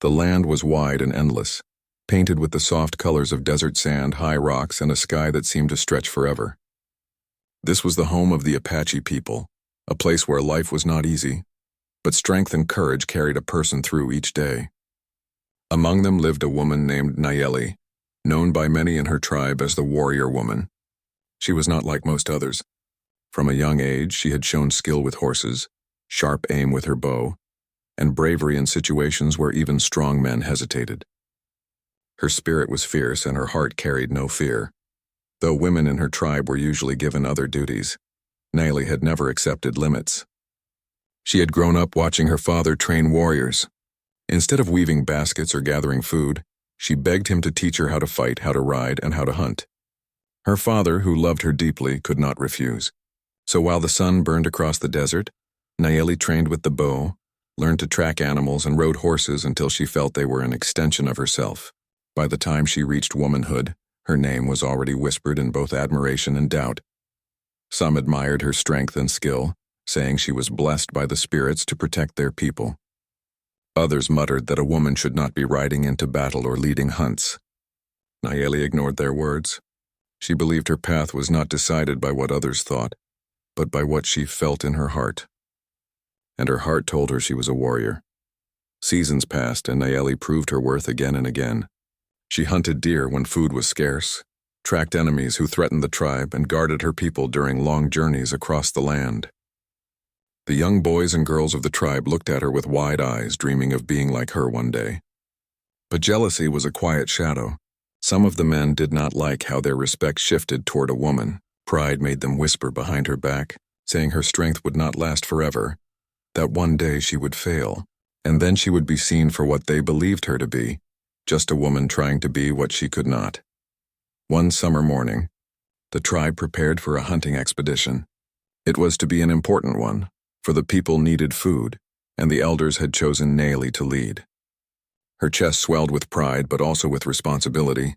The land was wide and endless, painted with the soft colors of desert sand, high rocks, and a sky that seemed to stretch forever. This was the home of the Apache people, a place where life was not easy, but strength and courage carried a person through each day. Among them lived a woman named Nayeli, known by many in her tribe as the warrior woman. She was not like most others. From a young age, she had shown skill with horses, sharp aim with her bow, and bravery in situations where even strong men hesitated. Her spirit was fierce and her heart carried no fear. Though women in her tribe were usually given other duties, Nayeli had never accepted limits. She had grown up watching her father train warriors. Instead of weaving baskets or gathering food, she begged him to teach her how to fight, how to ride, and how to hunt. Her father, who loved her deeply, could not refuse. So while the sun burned across the desert, Nayeli trained with the bow, learned to track animals, and rode horses until she felt they were an extension of herself. By the time she reached womanhood, her name was already whispered in both admiration and doubt. Some admired her strength and skill, saying she was blessed by the spirits to protect their people. Others muttered that a woman should not be riding into battle or leading hunts. Nayeli ignored their words. She believed her path was not decided by what others thought, but by what she felt in her heart. And her heart told her she was a warrior. Seasons passed and Nayeli proved her worth again and again. She hunted deer when food was scarce, tracked enemies who threatened the tribe, and guarded her people during long journeys across the land. The young boys and girls of the tribe looked at her with wide eyes, dreaming of being like her one day. But jealousy was a quiet shadow. Some of the men did not like how their respect shifted toward a woman. Pride made them whisper behind her back, saying her strength would not last forever, that one day she would fail, and then she would be seen for what they believed her to be, just a woman trying to be what she could not. One summer morning, the tribe prepared for a hunting expedition. It was to be an important one, for the people needed food, and the elders had chosen Nayeli to lead. Her chest swelled with pride but also with responsibility.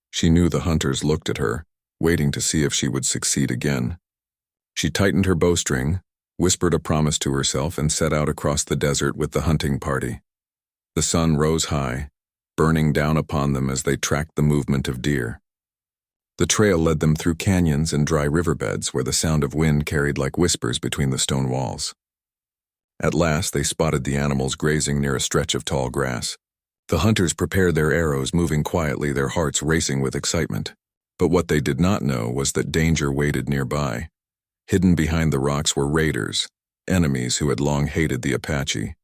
She knew the hunters looked at her, waiting to see if she would succeed again. She tightened her bowstring, whispered a promise to herself, and set out across the desert with the hunting party. The sun rose high, burning down upon them as they tracked the movement of deer. The trail led them through canyons and dry riverbeds where the sound of wind carried like whispers between the stone walls. At last they spotted the animals grazing near a stretch of tall grass. The hunters prepared their arrows, moving quietly, their hearts racing with excitement. But what they did not know was that danger waited nearby. Hidden behind the rocks were raiders, enemies who had long hated the Apache.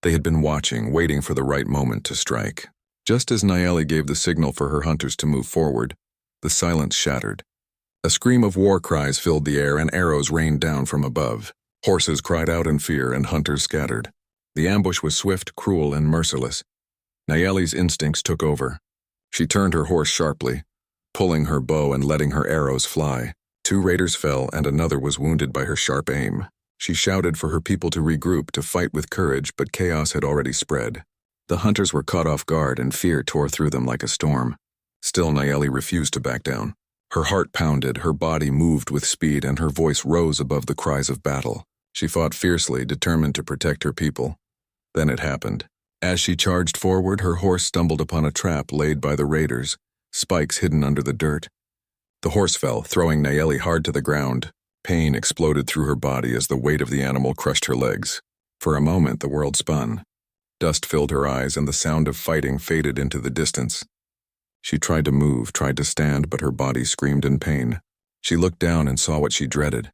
They had been watching, waiting for the right moment to strike. Just as Nayeli gave the signal for her hunters to move forward, the silence shattered. A scream of war cries filled the air and arrows rained down from above. Horses cried out in fear and hunters scattered. The ambush was swift, cruel, and merciless. Nayeli's instincts took over. She turned her horse sharply, pulling her bow and letting her arrows fly. 2 raiders fell and another was wounded by her sharp aim. She shouted for her people to regroup, to fight with courage, but chaos had already spread. The hunters were caught off guard and fear tore through them like a storm. Still, Nayeli refused to back down. Her heart pounded, her body moved with speed, and her voice rose above the cries of battle. She fought fiercely, determined to protect her people. Then it happened. As she charged forward, her horse stumbled upon a trap laid by the raiders, spikes hidden under the dirt. The horse fell, throwing Nayeli hard to the ground. Pain exploded through her body as the weight of the animal crushed her legs. For a moment, the world spun. Dust filled her eyes, and the sound of fighting faded into the distance. She tried to move, tried to stand, but her body screamed in pain. She looked down and saw what she dreaded.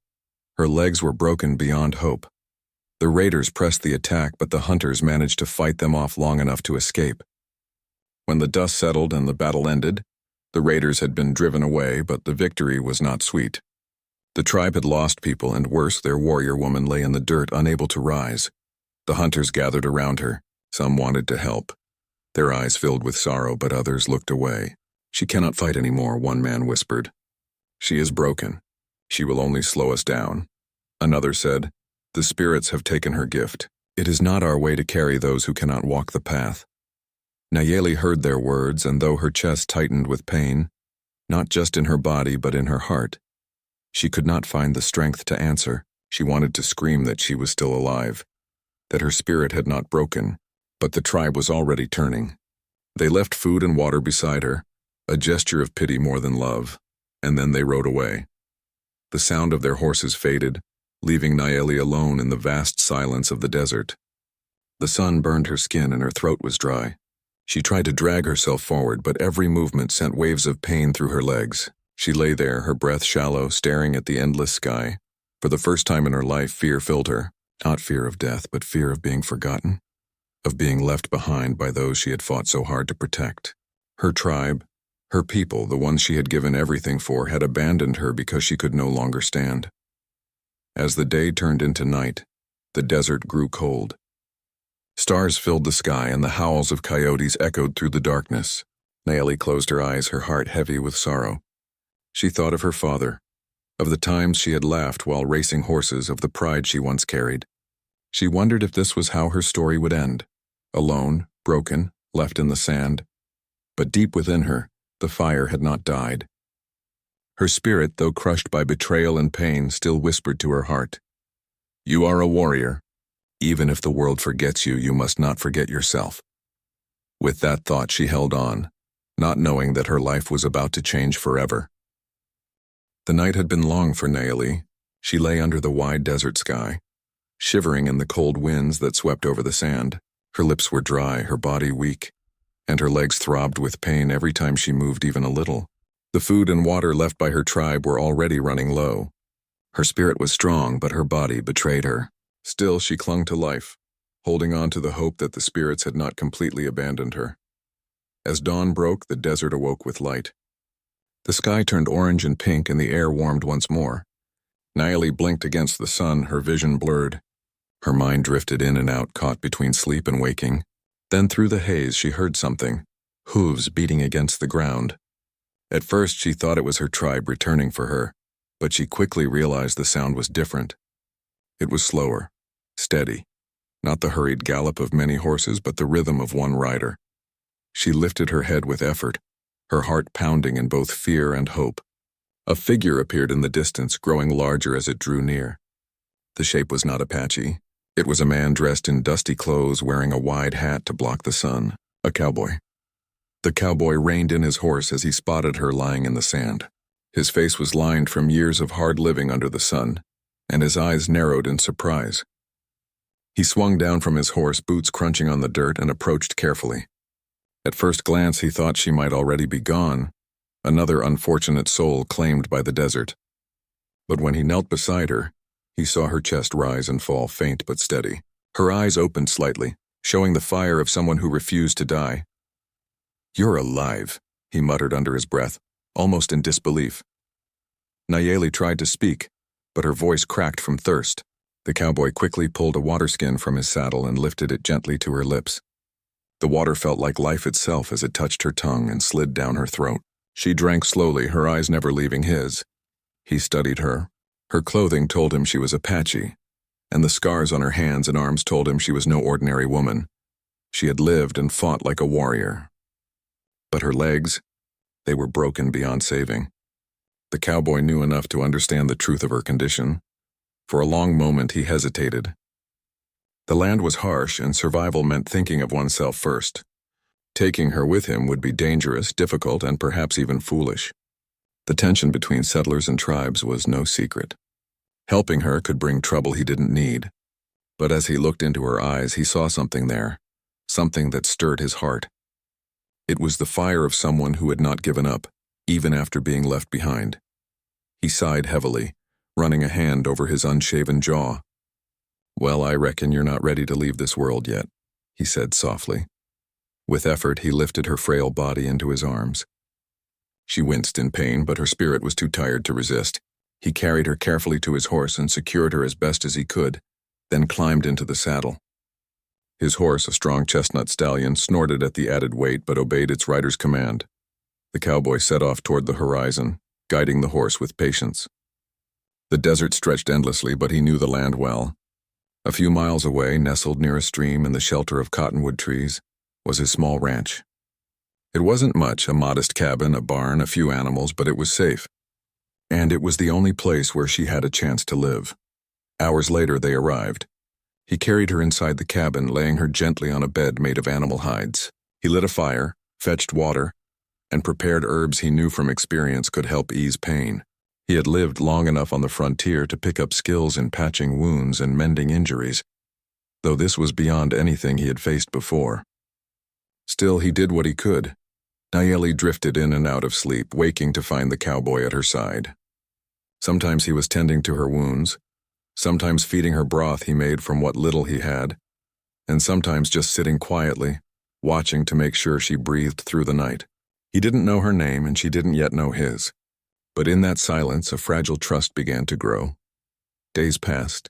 Her legs were broken beyond hope. The raiders pressed the attack, but the hunters managed to fight them off long enough to escape. When the dust settled and the battle ended, the raiders had been driven away, but the victory was not sweet. The tribe had lost people, and worse, their warrior woman lay in the dirt, unable to rise. The hunters gathered around her. Some wanted to help. Their eyes filled with sorrow, but others looked away. "She cannot fight anymore," one man whispered. "She is broken. She will only slow us down." Another said, "The spirits have taken her gift. It is not our way to carry those who cannot walk the path." Nayeli heard their words, and though her chest tightened with pain, not just in her body but in her heart, she could not find the strength to answer. She wanted to scream that she was still alive, that her spirit had not broken, But the tribe was already turning. They left food and water beside her, a gesture of pity more than love, and then they rode away. The sound of their horses faded, leaving Nayeli alone in the vast silence of the desert. The sun burned her skin and her throat was dry. She tried to drag herself forward, but every movement sent waves of pain through her legs. She lay there, her breath shallow, staring at the endless sky. For the first time in her life, fear filled her. Not fear of death, but fear of being forgotten, of being left behind by those she had fought so hard to protect. Her tribe, her people, the ones she had given everything for, had abandoned her because she could no longer stand. As the day turned into night, the desert grew cold. Stars filled the sky and the howls of coyotes echoed through the darkness. Nayeli closed her eyes, her heart heavy with sorrow. She thought of her father, of the times she had laughed while racing horses, of the pride she once carried. She wondered if this was how her story would end, alone, broken, left in the sand. But deep within her, the fire had not died. Her spirit, though crushed by betrayal and pain, still whispered to her heart, "You are a warrior. Even if the world forgets you, you must not forget yourself." With that thought, she held on, not knowing that her life was about to change forever. The night had been long for Nayeli. She lay under the wide desert sky, shivering in the cold winds that swept over the sand. Her lips were dry, her body weak, and her legs throbbed with pain every time she moved even a little. The food and water left by her tribe were already running low. Her spirit was strong, but her body betrayed her. Still, she clung to life, holding on to the hope that the spirits had not completely abandoned her. As dawn broke, the desert awoke with light. The sky turned orange and pink and the air warmed once more. Nayeli blinked against the sun, her vision blurred. Her mind drifted in and out, caught between sleep and waking. Then through the haze she heard something, hooves beating against the ground. At first she thought it was her tribe returning for her, but she quickly realized the sound was different. It was slower, steady, not the hurried gallop of many horses, but the rhythm of one rider. She lifted her head with effort, her heart pounding in both fear and hope. A figure appeared in the distance, growing larger as it drew near. The shape was not Apache. It was a man dressed in dusty clothes, wearing a wide hat to block the sun, a cowboy. The cowboy reined in his horse as he spotted her lying in the sand. His face was lined from years of hard living under the sun, and his eyes narrowed in surprise. He swung down from his horse, boots crunching on the dirt, and approached carefully. At first glance, he thought she might already be gone, another unfortunate soul claimed by the desert. But when he knelt beside her, he saw her chest rise and fall, faint but steady. Her eyes opened slightly, showing the fire of someone who refused to die. "You're alive," he muttered under his breath, almost in disbelief. Nayeli tried to speak, but her voice cracked from thirst. The cowboy quickly pulled a water skin from his saddle and lifted it gently to her lips. The water felt like life itself as it touched her tongue and slid down her throat. She drank slowly, her eyes never leaving his. He studied her. Her clothing told him she was Apache, and the scars on her hands and arms told him she was no ordinary woman. She had lived and fought like a warrior. But her legs, they were broken beyond saving. The cowboy knew enough to understand the truth of her condition. For a long moment he hesitated. The land was harsh, and survival meant thinking of oneself first. Taking her with him would be dangerous, difficult, and perhaps even foolish. The tension between settlers and tribes was no secret. Helping her could bring trouble he didn't need. But as he looked into her eyes, he saw something there, something that stirred his heart. It was the fire of someone who had not given up, even after being left behind. He sighed heavily, running a hand over his unshaven jaw. "Well, I reckon you're not ready to leave this world yet," he said softly. With effort, he lifted her frail body into his arms. She winced in pain, but her spirit was too tired to resist. He carried her carefully to his horse and secured her as best as he could, then climbed into the saddle. His horse, a strong chestnut stallion, snorted at the added weight but obeyed its rider's command. The cowboy set off toward the horizon, guiding the horse with patience. The desert stretched endlessly, but he knew the land well. A few miles away, nestled near a stream in the shelter of cottonwood trees, was his small ranch. It wasn't much, a modest cabin, a barn, a few animals, but it was safe. And it was the only place where she had a chance to live. Hours later they arrived. He carried her inside the cabin, laying her gently on a bed made of animal hides. He lit a fire, fetched water, and prepared herbs he knew from experience could help ease pain. He had lived long enough on the frontier to pick up skills in patching wounds and mending injuries, though this was beyond anything he had faced before. Still, he did what he could. Nayeli drifted in and out of sleep, waking to find the cowboy at her side. Sometimes he was tending to her wounds, sometimes feeding her broth he made from what little he had, and sometimes just sitting quietly, watching to make sure she breathed through the night. He didn't know her name, and she didn't yet know his. But in that silence, a fragile trust began to grow. Days passed.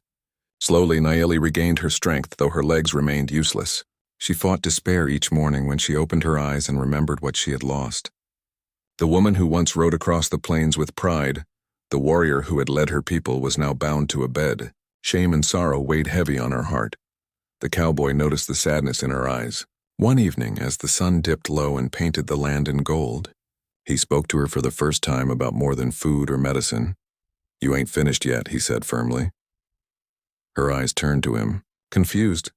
Slowly, Nayeli regained her strength, though her legs remained useless. She fought despair each morning when she opened her eyes and remembered what she had lost. The woman who once rode across the plains with pride, the warrior who had led her people, was now bound to a bed. Shame and sorrow weighed heavy on her heart. The cowboy noticed the sadness in her eyes. One evening, as the sun dipped low and painted the land in gold, he spoke to her for the first time about more than food or medicine. "You ain't finished yet," he said firmly. Her eyes turned to him, confused.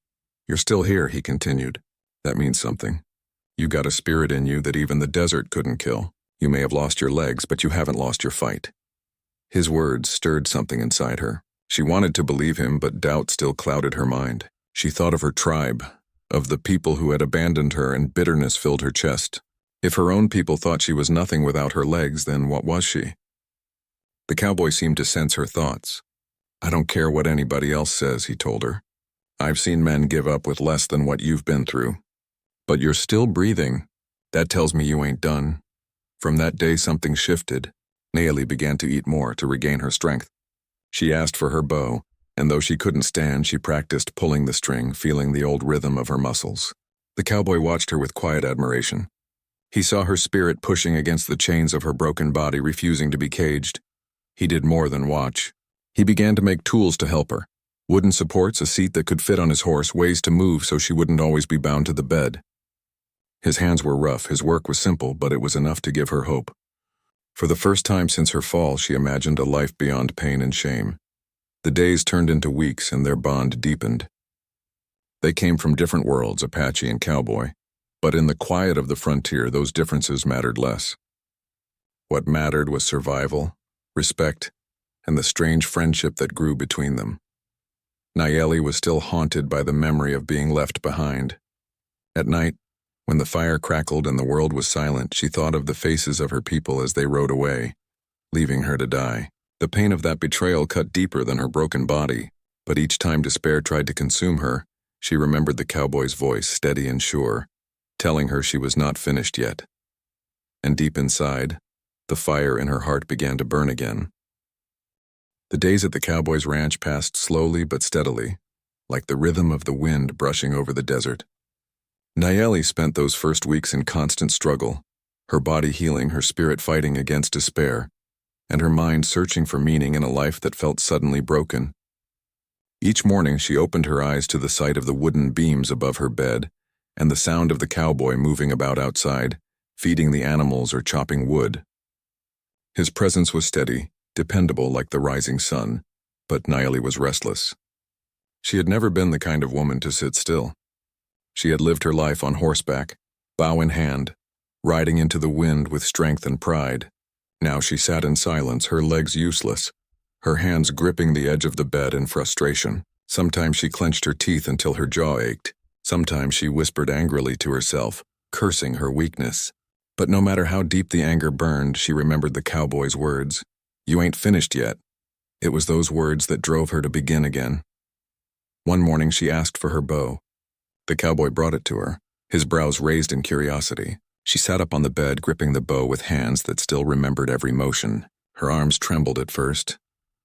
"You're still here," he continued. "That means something. You got a spirit in you that even the desert couldn't kill. You may have lost your legs, but you haven't lost your fight." His words stirred something inside her. She wanted to believe him, but doubt still clouded her mind. She thought of her tribe, of the people who had abandoned her, and bitterness filled her chest. If her own people thought she was nothing without her legs, then what was she? The cowboy seemed to sense her thoughts. "I don't care what anybody else says," he told her. "I've seen men give up with less than what you've been through. But you're still breathing. That tells me you ain't done." From that day, something shifted. Nayeli began to eat more to regain her strength. She asked for her bow, and though she couldn't stand, she practiced pulling the string, feeling the old rhythm of her muscles. The cowboy watched her with quiet admiration. He saw her spirit pushing against the chains of her broken body, refusing to be caged. He did more than watch. He began to make tools to help her. Wooden supports, a seat that could fit on his horse, ways to move so she wouldn't always be bound to the bed. His hands were rough, his work was simple, but it was enough to give her hope. For the first time since her fall, she imagined a life beyond pain and shame. The days turned into weeks, and their bond deepened. They came from different worlds, Apache and Cowboy, but in the quiet of the frontier, those differences mattered less. What mattered was survival, respect, and the strange friendship that grew between them. Nayeli was still haunted by the memory of being left behind. At night, when the fire crackled and the world was silent, she thought of the faces of her people as they rode away, leaving her to die. The pain of that betrayal cut deeper than her broken body, but each time despair tried to consume her, she remembered the cowboy's voice, steady and sure, telling her she was not finished yet. And deep inside, the fire in her heart began to burn again. The days at the cowboy's ranch passed slowly but steadily, like the rhythm of the wind brushing over the desert. Nayeli spent those first weeks in constant struggle, her body healing, her spirit fighting against despair, and her mind searching for meaning in a life that felt suddenly broken. Each morning she opened her eyes to the sight of the wooden beams above her bed and the sound of the cowboy moving about outside, feeding the animals or chopping wood. His presence was steady, dependable like the rising sun, but Nayeli was restless. She had never been the kind of woman to sit still. She had lived her life on horseback, bow in hand, riding into the wind with strength and pride. Now she sat in silence, her legs useless, her hands gripping the edge of the bed in frustration. Sometimes she clenched her teeth until her jaw ached. Sometimes she whispered angrily to herself, cursing her weakness. But no matter how deep the anger burned, she remembered the cowboy's words. "You ain't finished yet." It was those words that drove her to begin again. One morning she asked for her bow. The cowboy brought it to her, his brows raised in curiosity. She sat up on the bed, gripping the bow with hands that still remembered every motion. Her arms trembled at first,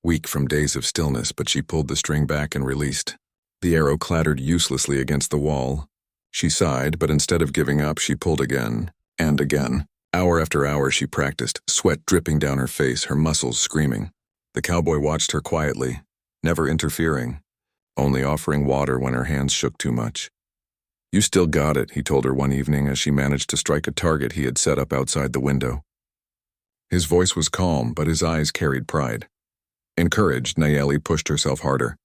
weak from days of stillness, but she pulled the string back and released. The arrow clattered uselessly against the wall. She sighed, but instead of giving up, she pulled again and again. Hour after hour she practiced, sweat dripping down her face, her muscles screaming. The cowboy watched her quietly, never interfering, only offering water when her hands shook too much. "You still got it," he told her one evening as she managed to strike a target he had set up outside the window. His voice was calm, but his eyes carried pride. Encouraged, Nayeli pushed herself harder.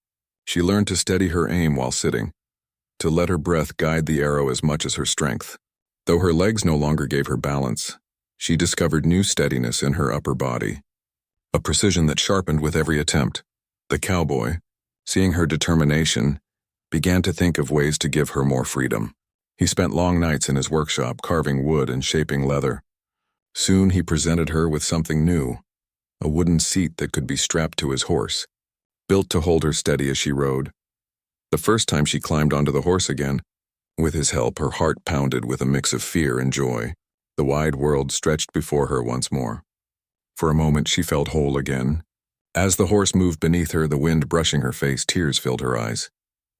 She learned to steady her aim while sitting, to let her breath guide the arrow as much as her strength. Though her legs no longer gave her balance, she discovered new steadiness in her upper body, a precision that sharpened with every attempt. The cowboy, seeing her determination, began to think of ways to give her more freedom. He spent long nights in his workshop carving wood and shaping leather. Soon he presented her with something new, a wooden seat that could be strapped to his horse, built to hold her steady as she rode. The first time she climbed onto the horse again, with his help, her heart pounded with a mix of fear and joy. The wide world stretched before her once more. For a moment she felt whole again. As the horse moved beneath her, the wind brushing her face, tears filled her eyes.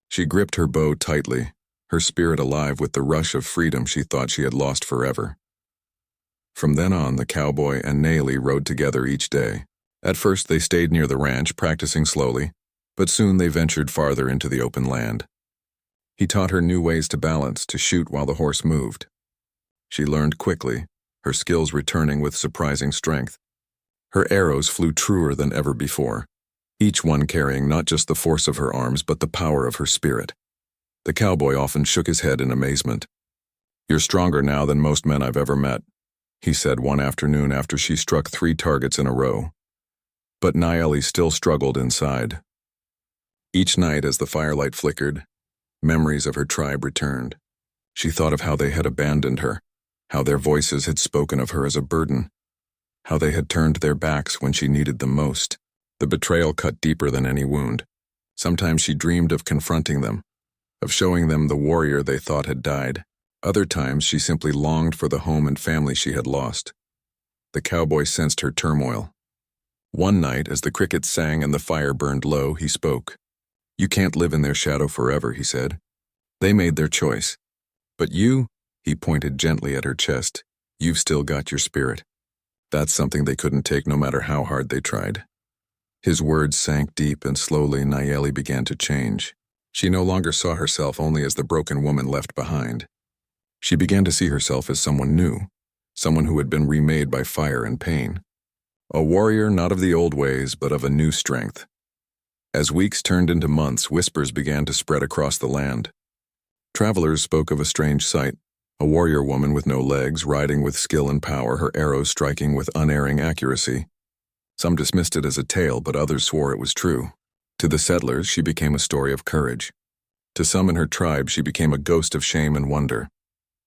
She gripped her bow tightly, her spirit alive with the rush of freedom she thought she had lost forever. From then on, the cowboy and Nayeli rode together each day. At first they stayed near the ranch, practicing slowly, but soon they ventured farther into the open land. He taught her new ways to balance, to shoot while the horse moved. She learned quickly, her skills returning with surprising strength. Her arrows flew truer than ever before, each one carrying not just the force of her arms but the power of her spirit. The cowboy often shook his head in amazement. "You're stronger now than most men I've ever met," he said one afternoon after she struck 3 targets in a row. But Nayeli still struggled inside. Each night as the firelight flickered, memories of her tribe returned. She thought of how they had abandoned her, how their voices had spoken of her as a burden, how they had turned their backs when she needed them most. The betrayal cut deeper than any wound. Sometimes she dreamed of confronting them, of showing them the warrior they thought had died. Other times she simply longed for the home and family she had lost. The cowboy sensed her turmoil. One night, as the crickets sang and the fire burned low, he spoke. "You can't live in their shadow forever," he said. "They made their choice. But you," he pointed gently at her chest, "you've still got your spirit. That's something they couldn't take no matter how hard they tried." His words sank deep, and slowly Nayeli began to change. She no longer saw herself only as the broken woman left behind. She began to see herself as someone new, someone who had been remade by fire and pain. A warrior not of the old ways, but of a new strength. As weeks turned into months, whispers began to spread across the land. Travelers spoke of a strange sight, a warrior woman with no legs, riding with skill and power, her arrows striking with unerring accuracy. Some dismissed it as a tale, but others swore it was true. To the settlers, she became a story of courage. To some in her tribe, she became a ghost of shame and wonder.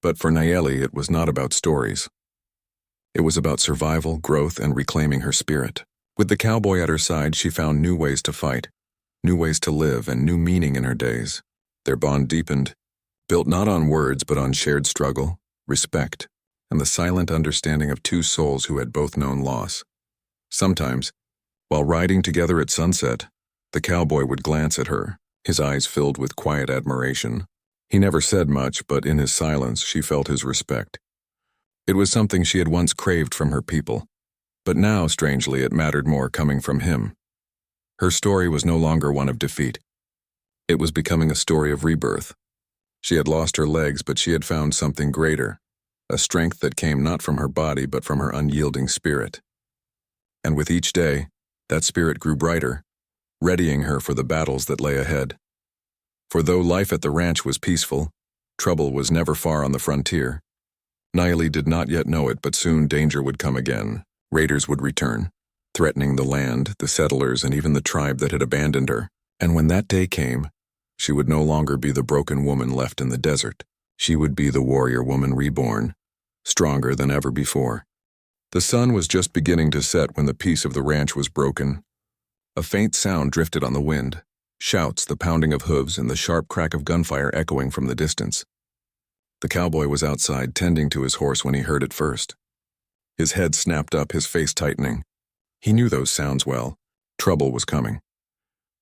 But for Nayeli, it was not about stories. It was about survival, growth, and reclaiming her spirit. With the cowboy at her side, she found new ways to fight, new ways to live, and new meaning in her days. Their bond deepened, built not on words but on shared struggle, respect, and the silent understanding of 2 souls who had both known loss. Sometimes, while riding together at sunset, the cowboy would glance at her, his eyes filled with quiet admiration. He never said much, but in his silence she felt his respect. It was something she had once craved from her people, but now, strangely, it mattered more coming from him. Her story was no longer one of defeat. It was becoming a story of rebirth. She had lost her legs, but she had found something greater, a strength that came not from her body but from her unyielding spirit. And with each day, that spirit grew brighter, readying her for the battles that lay ahead. For though life at the ranch was peaceful, trouble was never far on the frontier. Nayeli did not yet know it, but soon danger would come again. Raiders would return, threatening the land, the settlers, and even the tribe that had abandoned her. And when that day came, she would no longer be the broken woman left in the desert. She would be the warrior woman reborn, stronger than ever before. The sun was just beginning to set when the peace of the ranch was broken. A faint sound drifted on the wind, shouts, the pounding of hooves, and the sharp crack of gunfire echoing from the distance. The cowboy was outside tending to his horse when he heard it first. His head snapped up, his face tightening. He knew those sounds well. Trouble was coming.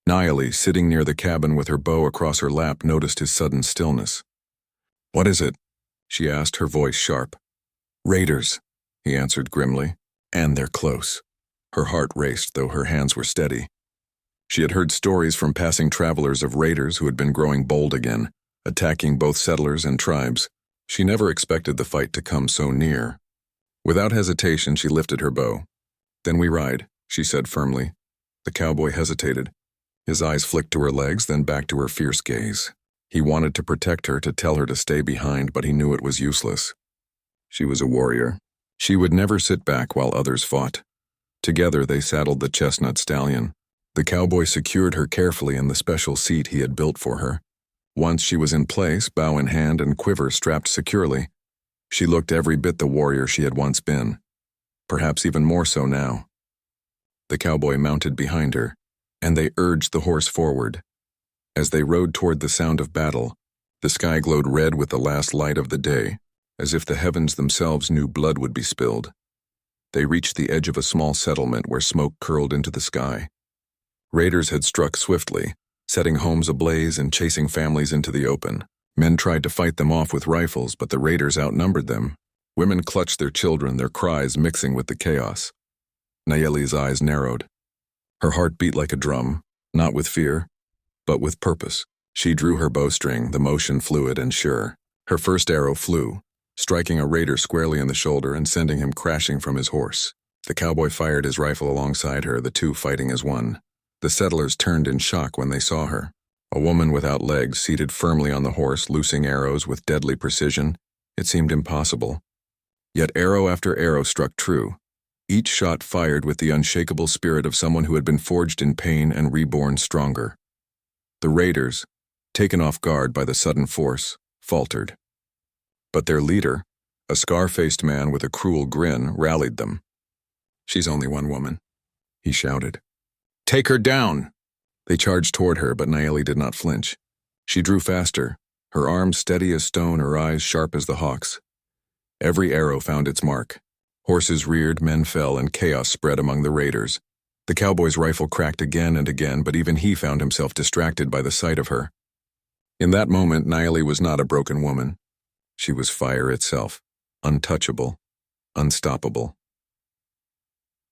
Nayeli, sitting near the cabin with her bow across her lap, noticed his sudden stillness. "What is it?" she asked, her voice sharp. "Raiders," he answered grimly. "And they're close." Her heart raced, though her hands were steady. She had heard stories from passing travelers of raiders who had been growing bold again, attacking both settlers and tribes. She never expected the fight to come so near. Without hesitation, she lifted her bow. "Then we ride," she said firmly. The cowboy hesitated. His eyes flicked to her legs, then back to her fierce gaze. He wanted to protect her, to tell her to stay behind, but he knew it was useless. She was a warrior. She would never sit back while others fought. Together they saddled the chestnut stallion. The cowboy secured her carefully in the special seat he had built for her. Once she was in place, bow in hand and quiver strapped securely, she looked every bit the warrior she had once been, perhaps even more so now. The cowboy mounted behind her, and they urged the horse forward. As they rode toward the sound of battle, the sky glowed red with the last light of the day, as if the heavens themselves knew blood would be spilled. They reached the edge of a small settlement where smoke curled into the sky. Raiders had struck swiftly, setting homes ablaze and chasing families into the open. Men tried to fight them off with rifles, but the raiders outnumbered them. Women clutched their children, their cries mixing with the chaos. Nayeli's eyes narrowed. Her heart beat like a drum, not with fear, but with purpose. She drew her bowstring, the motion fluid and sure. Her first arrow flew, striking a raider squarely in the shoulder and sending him crashing from his horse. The cowboy fired his rifle alongside her, the two fighting as one. The settlers turned in shock when they saw her. A woman without legs seated firmly on the horse, loosing arrows with deadly precision. It seemed impossible. Yet arrow after arrow struck true, each shot fired with the unshakable spirit of someone who had been forged in pain and reborn stronger. The raiders, taken off guard by the sudden force, faltered. But their leader, a scar-faced man with a cruel grin, rallied them. "She's only one woman," he shouted. "Take her down!" They charged toward her, but Nayeli did not flinch. She drew faster, her arms steady as stone, her eyes sharp as the hawk's. Every arrow found its mark. Horses reared, men fell, and chaos spread among the raiders. The cowboy's rifle cracked again and again, but even he found himself distracted by the sight of her. In that moment, Nayeli was not a broken woman. She was fire itself, untouchable, unstoppable.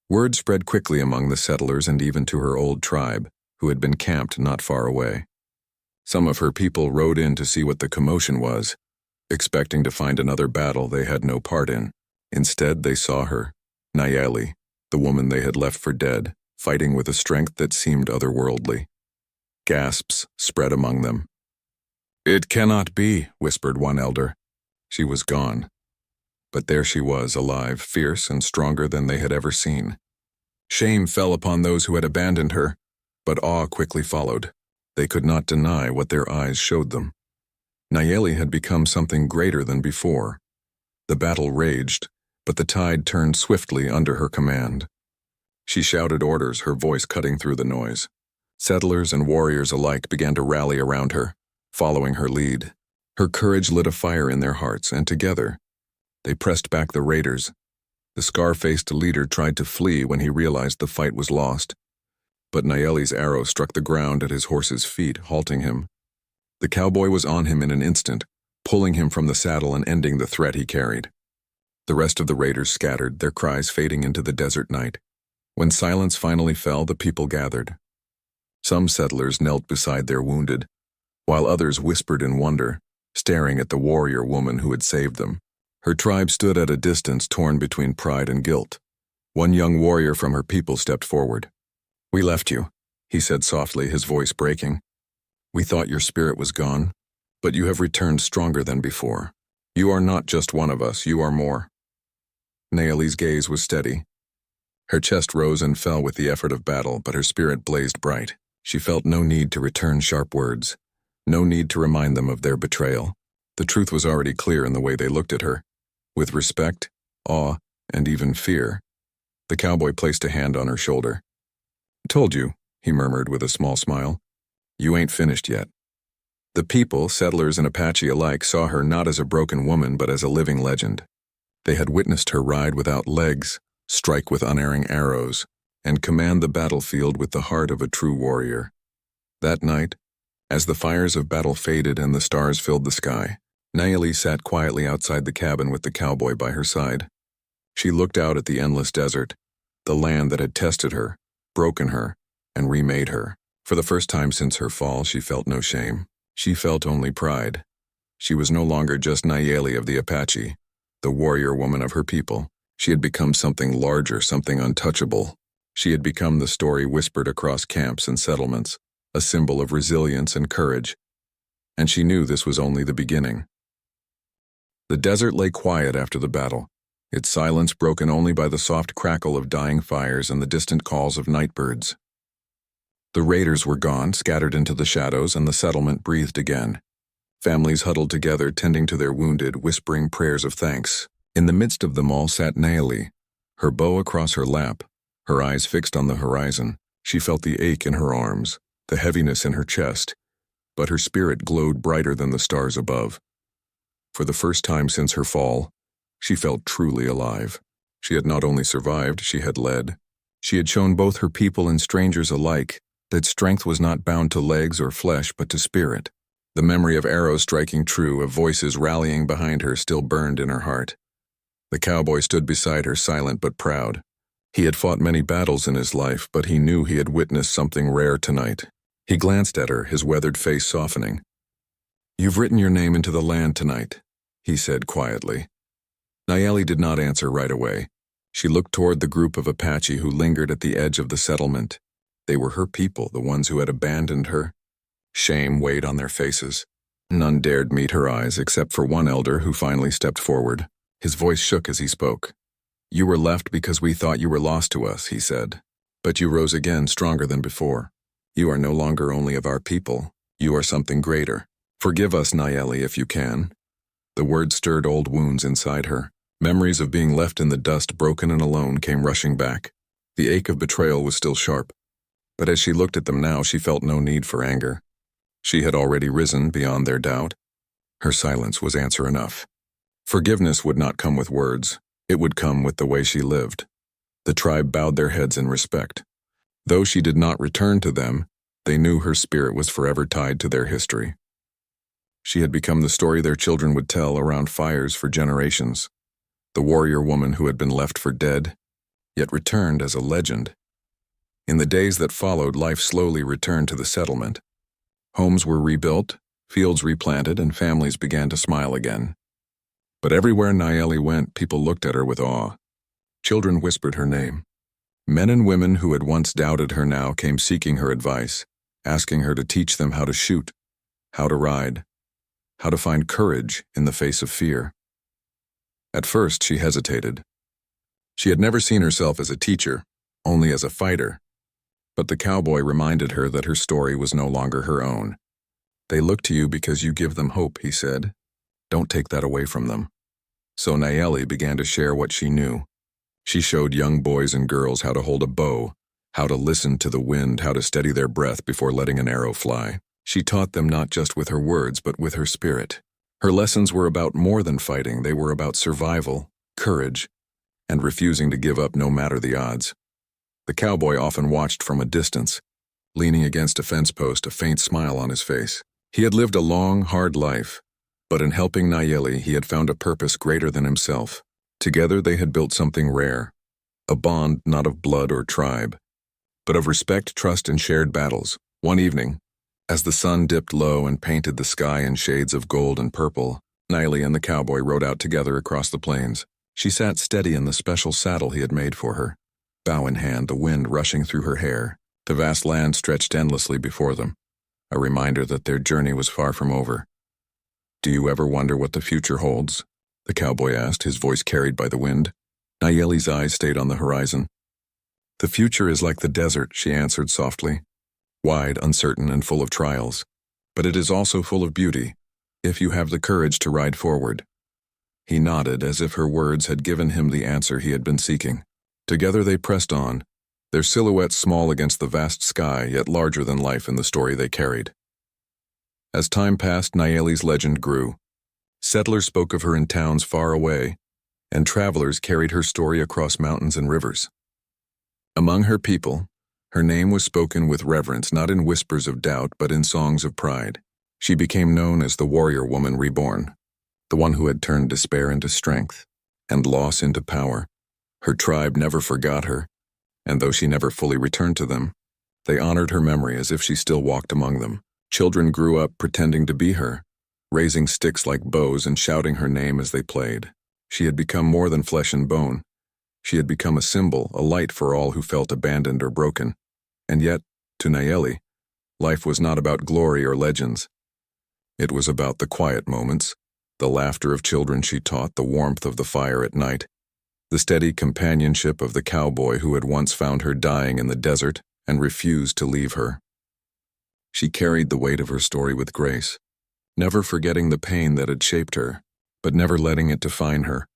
Word spread quickly among the settlers and even to her old tribe, who had been camped not far away. Some of her people rode in to see what the commotion was, expecting to find another battle they had no part in. Instead, they saw her, Nayeli, the woman they had left for dead, fighting with a strength that seemed otherworldly. Gasps spread among them. "It cannot be," whispered one elder. She was gone. But there she was, alive, fierce and stronger than they had ever seen. Shame fell upon those who had abandoned her, but awe quickly followed. They could not deny what their eyes showed them. Nayeli had become something greater than before. The battle raged, but the tide turned swiftly under her command. She shouted orders, her voice cutting through the noise. Settlers and warriors alike began to rally around her, following her lead. Her courage lit a fire in their hearts, and together, they pressed back the raiders. The scar-faced leader tried to flee when he realized the fight was lost. But Nayeli's arrow struck the ground at his horse's feet, halting him. The cowboy was on him in an instant, pulling him from the saddle and ending the threat he carried. The rest of the raiders scattered, their cries fading into the desert night. When silence finally fell, the people gathered. Some settlers knelt beside their wounded, while others whispered in wonder, staring at the warrior woman who had saved them. Her tribe stood at a distance, torn between pride and guilt. One young warrior from her people stepped forward. "We left you," he said softly, his voice breaking. "We thought your spirit was gone, but you have returned stronger than before. You are not just one of us, you are more." Nayeli's gaze was steady. Her chest rose and fell with the effort of battle, but her spirit blazed bright. She felt no need to return sharp words, no need to remind them of their betrayal. The truth was already clear in the way they looked at her, with respect, awe, and even fear. The cowboy placed a hand on her shoulder. "Told you," he murmured with a small smile. "You ain't finished yet." The people, settlers and Apache alike, saw her not as a broken woman but as a living legend. They had witnessed her ride without legs, strike with unerring arrows, and command the battlefield with the heart of a true warrior. That night, as the fires of battle faded and the stars filled the sky, Nayeli sat quietly outside the cabin with the cowboy by her side. She looked out at the endless desert, the land that had tested her, broken her, and remade her. For the first time since her fall, she felt no shame. She felt only pride. She was no longer just Nayeli of the Apache, the warrior woman of her people. She had become something larger, something untouchable. She had become the story whispered across camps and settlements, a symbol of resilience and courage, and she knew this was only the beginning. The desert lay quiet after the battle, its silence broken only by the soft crackle of dying fires and the distant calls of night birds. The raiders were gone, scattered into the shadows, and the settlement breathed again. Families huddled together, tending to their wounded, whispering prayers of thanks. In the midst of them all sat Naeli, her bow across her lap, her eyes fixed on the horizon. She felt the ache in her arms, the heaviness in her chest, but her spirit glowed brighter than the stars above. For the first time since her fall, she felt truly alive. She had not only survived, she had led. She had shown both her people and strangers alike that strength was not bound to legs or flesh but to spirit. The memory of arrows striking true, of voices rallying behind her, still burned in her heart. The cowboy stood beside her, silent but proud. He had fought many battles in his life, but he knew he had witnessed something rare tonight. He glanced at her, his weathered face softening. "You've written your name into the land tonight," he said quietly. Naeli did not answer right away. She looked toward the group of Apache who lingered at the edge of the settlement. They were her people, the ones who had abandoned her. Shame weighed on their faces. None dared meet her eyes except for one elder who finally stepped forward. His voice shook as he spoke. "You were left because we thought you were lost to us," he said. "But you rose again, stronger than before. You are no longer only of our people. You are something greater. Forgive us, Naeli, if you can." The words stirred old wounds inside her. Memories of being left in the dust, broken and alone, came rushing back. The ache of betrayal was still sharp. But as she looked at them now, she felt no need for anger. She had already risen beyond their doubt. Her silence was answer enough. Forgiveness would not come with words. It would come with the way she lived. The tribe bowed their heads in respect. Though she did not return to them, they knew her spirit was forever tied to their history. She had become the story their children would tell around fires for generations. The warrior woman who had been left for dead, yet returned as a legend. In the days that followed, life slowly returned to the settlement. Homes were rebuilt, fields replanted, and families began to smile again. But everywhere Naeli went, people looked at her with awe. Children whispered her name. Men and women who had once doubted her now came seeking her advice, asking her to teach them how to shoot, how to ride, how to find courage in the face of fear. At first, she hesitated. She had never seen herself as a teacher, only as a fighter. But the cowboy reminded her that her story was no longer her own. "They look to you because you give them hope," he said. "Don't take that away from them." So Naeli began to share what she knew. She showed young boys and girls how to hold a bow, how to listen to the wind, how to steady their breath before letting an arrow fly. She taught them not just with her words, but with her spirit. Her lessons were about more than fighting. They were about survival, courage, and refusing to give up no matter the odds. The cowboy often watched from a distance, leaning against a fence post, a faint smile on his face. He had lived a long, hard life, but in helping Naeli, he had found a purpose greater than himself. Together they had built something rare, a bond not of blood or tribe, but of respect, trust, and shared battles. One evening, as the sun dipped low and painted the sky in shades of gold and purple, Naeli and the cowboy rode out together across the plains. She sat steady in the special saddle he had made for her, bow in hand, the wind rushing through her hair. The vast land stretched endlessly before them, a reminder that their journey was far from over. "Do you ever wonder what the future holds?" the cowboy asked, his voice carried by the wind. Naeli's eyes stayed on the horizon. "The future is like the desert," she answered softly. "Wide, uncertain, and full of trials. But it is also full of beauty, if you have the courage to ride forward." He nodded, as if her words had given him the answer he had been seeking. Together they pressed on, their silhouettes small against the vast sky, yet larger than life in the story they carried. As time passed, Naeli's legend grew. Settlers spoke of her in towns far away, and travelers carried her story across mountains and rivers. Among her people, her name was spoken with reverence, not in whispers of doubt, but in songs of pride. She became known as the warrior woman reborn, the one who had turned despair into strength, and loss into power. Her tribe never forgot her, and though she never fully returned to them, they honored her memory as if she still walked among them. Children grew up pretending to be her, raising sticks like bows and shouting her name as they played. She had become more than flesh and bone. She had become a symbol, a light for all who felt abandoned or broken. And yet, to Naeli, Life was not about glory or legends. It was about the quiet moments, the laughter of children she taught, the warmth of the fire at night, the steady companionship of the cowboy who had once found her dying in the desert and refused to leave her. She carried the weight of her story with grace, never forgetting the pain that had shaped her, but never letting it define her.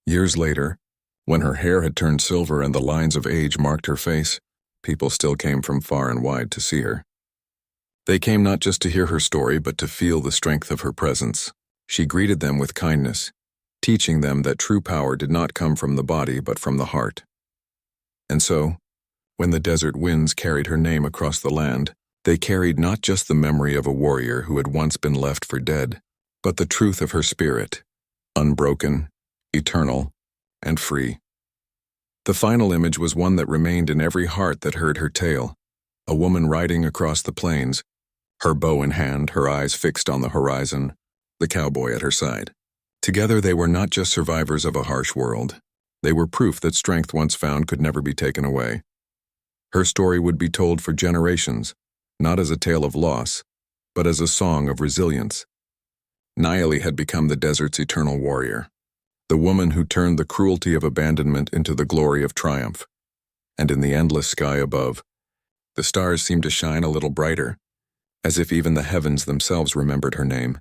Years later, when her hair had turned silver and the lines of age marked her face, people still came from far and wide to see her. They came not just to hear her story, but to feel the strength of her presence. She greeted them with kindness, teaching them that true power did not come from the body but from the heart. And so, when the desert winds carried her name across the land, they carried not just the memory of a warrior who had once been left for dead, but the truth of her spirit, unbroken, eternal, and free. The final image was one that remained in every heart that heard her tale, a woman riding across the plains, her bow in hand, her eyes fixed on the horizon, the cowboy at her side. Together they were not just survivors of a harsh world. They were proof that strength once found could never be taken away. Her story would be told for generations, not as a tale of loss, but as a song of resilience. Nayeli had become the desert's eternal warrior, the woman who turned the cruelty of abandonment into the glory of triumph. And in the endless sky above, the stars seemed to shine a little brighter, as if even the heavens themselves remembered her name.